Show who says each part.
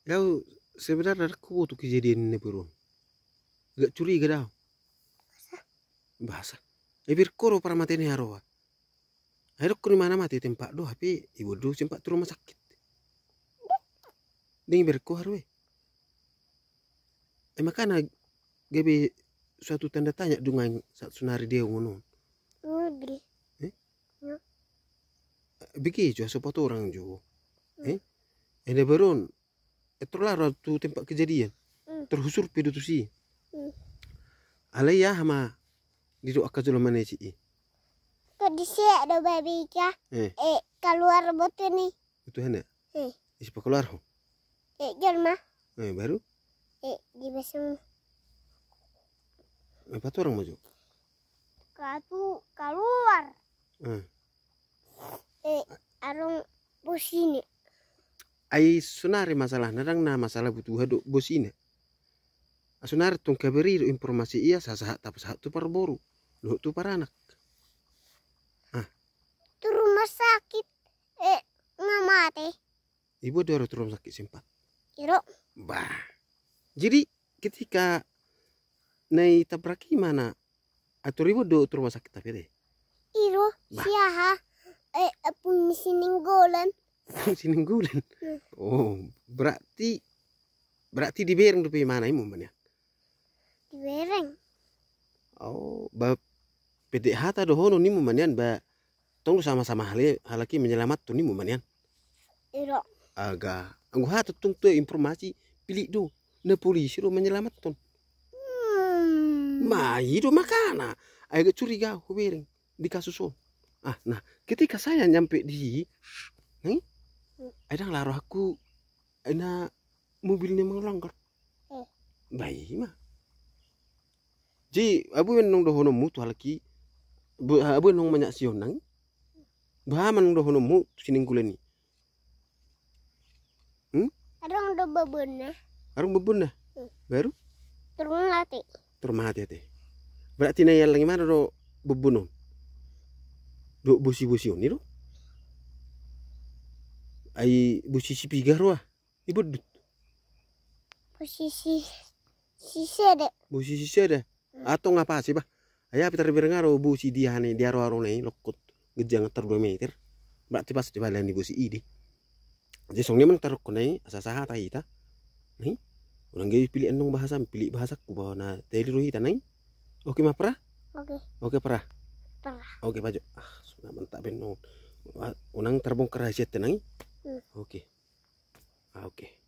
Speaker 1: Kau sebenarnya aku tuh kejadian ini bro. Gak curiga dah. Bahasa. Ebir koro para mati ini haroa. Akhirnya aku mana mati tempat do tapi ibu do sempat turun rumah sakit. Ding berko harwe. Makanya gabe suatu tanda tanya dengan saat sunari dia ngono.
Speaker 2: Ngegri.
Speaker 1: Begi jo sepatu orang jo. Ini baron. Itulah tu tempat kejadian. Terhusur pedo tu si. Alaya hama dido akajulah mana sih.
Speaker 2: Kok disiak do babi kah? Keluar botu nih.
Speaker 1: Itu hendak. Isi keluar ho.
Speaker 2: Jelma.
Speaker 1: Baru.
Speaker 2: Di besok.
Speaker 1: Apa tuh orang maju?
Speaker 2: Katu keluar. Arung bos ini.
Speaker 1: Ai sunari masalah nadang na masalah butuh hado bos ini. Sunari tung kaberi informasi iya sah tapi sah tu perboru. Lo tu para anak.
Speaker 2: Tu rumah sakit. Nggak mati.
Speaker 1: Ibu dia tu rumah sakit sempat.
Speaker 2: Iro.
Speaker 1: Bah. Jadi ketika nai tabrak mana? Atau ibu do tu rumah sakit tapi deh.
Speaker 2: Iro. Siapa? Punya sininggolan.
Speaker 1: Sininggolan. Oh, berarti di bereng tu mana imu mana?
Speaker 2: Di bereng.
Speaker 1: Oh, PDH ta dohono ni mu manian ba tong sama-sama halaki menyelamat tu ni mu manian.
Speaker 2: Iro.
Speaker 1: Aga, anggu hata tung tu informasi pilih do na polisi do menyelamat ton. Mai do makana. Agak curiga bereng di kasus so. Nah, ketika saya nyampe di nih, ada laruh aku na mobilnya melanggar. Baik mah. Ji abu nong dohono mu tu halaki abu nong banyak sionang. Bahaman nong dohono mu sininggulan ni.
Speaker 2: Arung do babuna.
Speaker 1: Arung babuna. Baru?
Speaker 2: Turun mati.
Speaker 1: Turun mati teh. Berarti na yang mana do babuno? Do busi-busi ni do? Ai busi si pigar wah. Ibu
Speaker 2: Posisi sisa deh.
Speaker 1: busi si ada. Atau ngapa sih bah? Ayah pitar berengaro busi dia nih dia roaro nih lokut gejang 2 meter. Berarti pas di balen di busi ini. Jadi songnya men taruh konai asa-asa ta ita. Nih. Orang gay pilih enong pilih bahasa ku bawa na teli rohi tanai. Oke mah pra? Oke pra. Oke paju. Sudah mantap benong. Unang terbongkar rahasia tenang. Oke. Oke.